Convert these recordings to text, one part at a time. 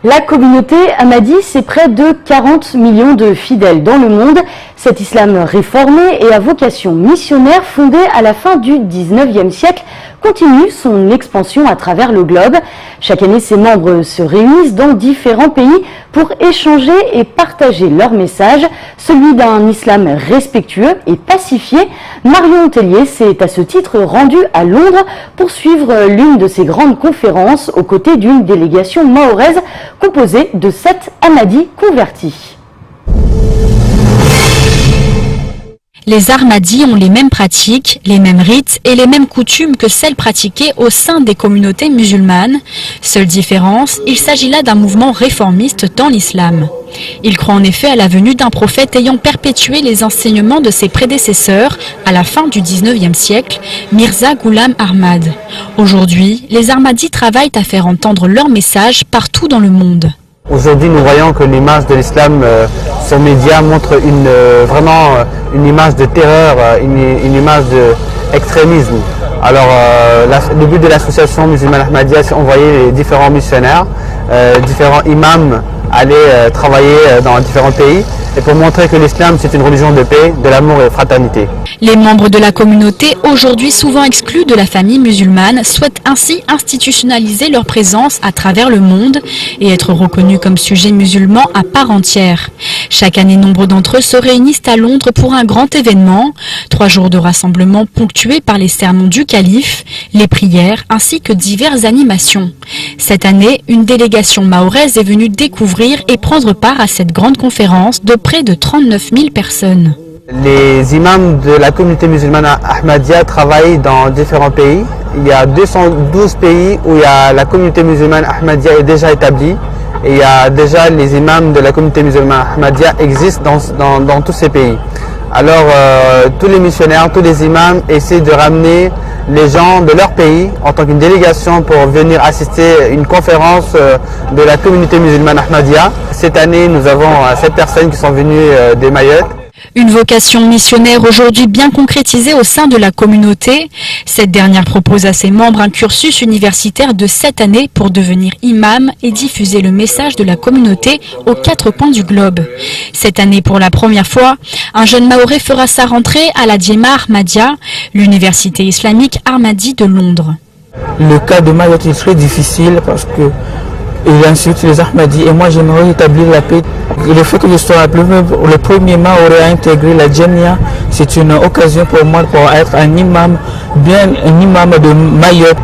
La communauté Ahmadi, c'est près de 40 millions de fidèles dans le monde. Cet islam réformé et à vocation missionnaire fondé à la fin du 19e siècle continue son expansion à travers le globe. Chaque année, ses membres se réunissent dans différents pays pour échanger et partager leur message, celui d'un islam respectueux et pacifié. Marion Tellier s'est à ce titre rendue à Londres pour suivre l'une de ces grandes conférences aux côtés d'une délégation mahoraise composée de 7 Ahmadis convertis. Les Ahmadis ont les mêmes pratiques, les mêmes rites et les mêmes coutumes que celles pratiquées au sein des communautés musulmanes. Seule différence, il s'agit là d'un mouvement réformiste dans l'islam. Ils croient en effet à la venue d'un prophète ayant perpétué les enseignements de ses prédécesseurs à la fin du 19e siècle, Mirza Ghulam Ahmad. Aujourd'hui, les Ahmadis travaillent à faire entendre leur message partout dans le monde. Aujourd'hui, nous voyons que l'image de l'islam sur les médias montre vraiment une image de terreur, une image d'extrémisme. Alors, le but de l'association musulmane Ahmadiyya, c'est d'envoyer les différents missionnaires, différents imams aller travailler dans différents pays et pour montrer que l'islam, c'est une religion de paix, de l'amour et de fraternité. Les membres de la communauté, aujourd'hui souvent exclus de la famille musulmane, souhaitent ainsi institutionnaliser leur présence à travers le monde et être reconnus comme sujets musulmans à part entière. Chaque année, nombre d'entre eux se réunissent à Londres pour un grand événement, 3 jours de rassemblement ponctués par les sermons du calife, les prières ainsi que diverses animations. Cette année, une délégation mahoraise est venue découvrir et prendre part à cette grande conférence de près de 39 000 personnes. Les imams de la communauté musulmane Ahmadiyya travaillent dans différents pays. Il y a 212 pays où la communauté musulmane Ahmadiyya est déjà établie. Et il y a déjà les imams de la communauté musulmane Ahmadiyya existent dans tous ces pays. Alors tous les missionnaires, tous les imams essaient de ramener les gens de leur pays en tant qu'une délégation pour venir assister à une conférence de la communauté musulmane Ahmadiyya. Cette année, nous avons 7 personnes qui sont venues des Mayotte. Une vocation missionnaire aujourd'hui bien concrétisée au sein de la communauté. Cette dernière propose à ses membres un cursus universitaire de 7 années pour devenir imam et diffuser le message de la communauté aux 4 coins du globe. Cette année, pour la première fois, un jeune Mahorais fera sa rentrée à la Diema Ahmadiyya, l'université islamique Ahmadi de Londres. Le cas de Mayotte est très difficile parce que il insulte les Ahmadis et moi j'aimerais établir la paix. Le fait que je sois le premier Mahorais à intégrer la Djemia, c'est une occasion pour moi pour être un imam de Mayotte,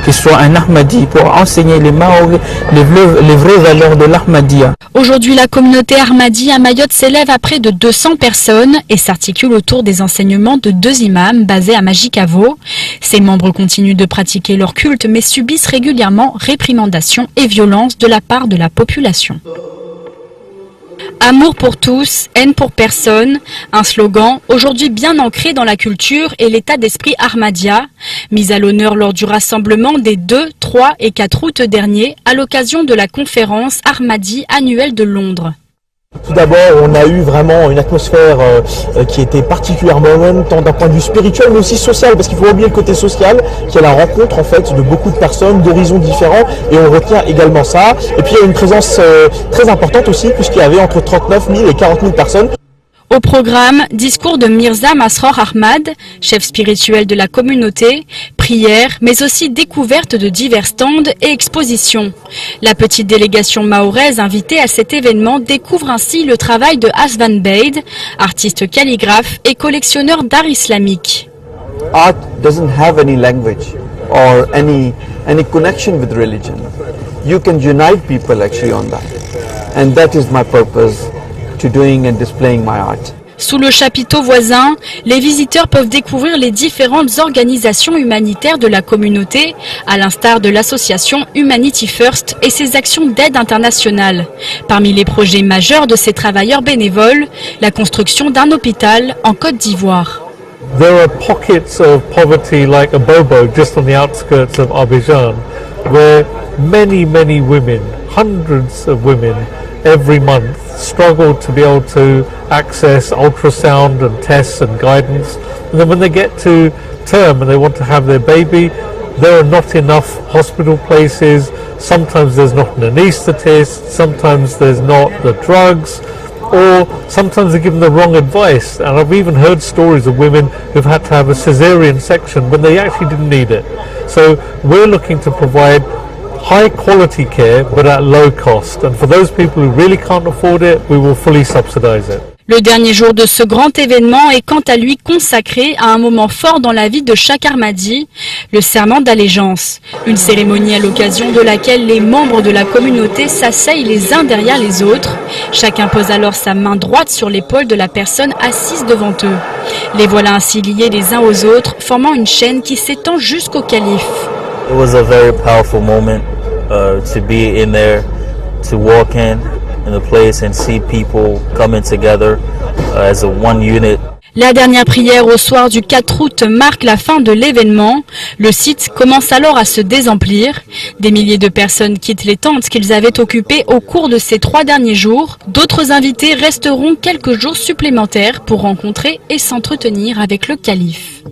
qui soit un Ahmadi, pour enseigner les Mahorais les vraies valeurs de l'Ahmadiyya. Aujourd'hui, la communauté Ahmadi à Mayotte s'élève à près de 200 personnes et s'articule autour des enseignements de 2 imams basés à Majikavo. Ses membres continuent de pratiquer leur culte mais subissent régulièrement réprimandations et violences de la part de la population. Amour pour tous, haine pour personne, un slogan aujourd'hui bien ancré dans la culture et l'état d'esprit Ahmadiyya, mis à l'honneur lors du rassemblement des 2, 3 et 4 août dernier à l'occasion de la conférence Ahmadi annuelle de Londres. Tout d'abord, on a eu vraiment une atmosphère qui était particulièrement bonne, tant d'un point de vue spirituel, mais aussi social, parce qu'il faut oublier le côté social, qui est la rencontre en fait de beaucoup de personnes d'horizons différents, et on retient également ça. Et puis il y a une présence très importante aussi, puisqu'il y avait entre 39 000 et 40 000 personnes. Au programme, discours de Mirza Masroor Ahmad, chef spirituel de la communauté, prières, mais aussi découverte de divers stands et expositions. La petite délégation mahoraise invitée à cet événement découvre ainsi le travail de Asvan Beid, artiste calligraphe et collectionneur d'art islamique. Art doesn't have any language or any connection with religion. You can unite people actually on that. And that is my purpose to doing and displaying my art. Sous le chapiteau voisin, les visiteurs peuvent découvrir les différentes organisations humanitaires de la communauté, à l'instar de l'association Humanity First et ses actions d'aide internationale. Parmi les projets majeurs de ces travailleurs bénévoles, la construction d'un hôpital en Côte d'Ivoire. There are pockets of poverty like Abobo, just on the outskirts of Abidjan, where many women, hundreds of women, every month struggle to be able to access ultrasound and tests and guidance, and then when they get to term and they want to have their baby, there are not enough hospital places, sometimes there's not an anaesthetist, sometimes there's not the drugs, or sometimes they're given the wrong advice. And I've even heard stories of women who've had to have a cesarean section when they actually didn't need it. So we're looking to provide high quality care but at low cost, and for those people who really can't afford it, we will fully subsidize it. Le dernier jour de ce grand événement est quant à lui consacré à un moment fort dans la vie de chaque Ahmadi, le serment d'allégeance. Une cérémonie à l'occasion de laquelle les membres de la communauté s'asseyent les uns derrière les autres. Chacun pose alors sa main droite sur l'épaule de la personne assise devant eux. Les voilà ainsi liés les uns aux autres, formant une chaîne qui s'étend jusqu'au calife. It was a very powerful moment to be in there, to walk in the place and see people coming together as a one unit. La dernière prière au soir du 4 août marque la fin de l'événement. Le site commence alors à se désemplir. Des milliers de personnes quittent les tentes qu'ils avaient occupées au cours de ces 3 derniers jours. D'autres invités resteront quelques jours supplémentaires pour rencontrer et s'entretenir avec le calife.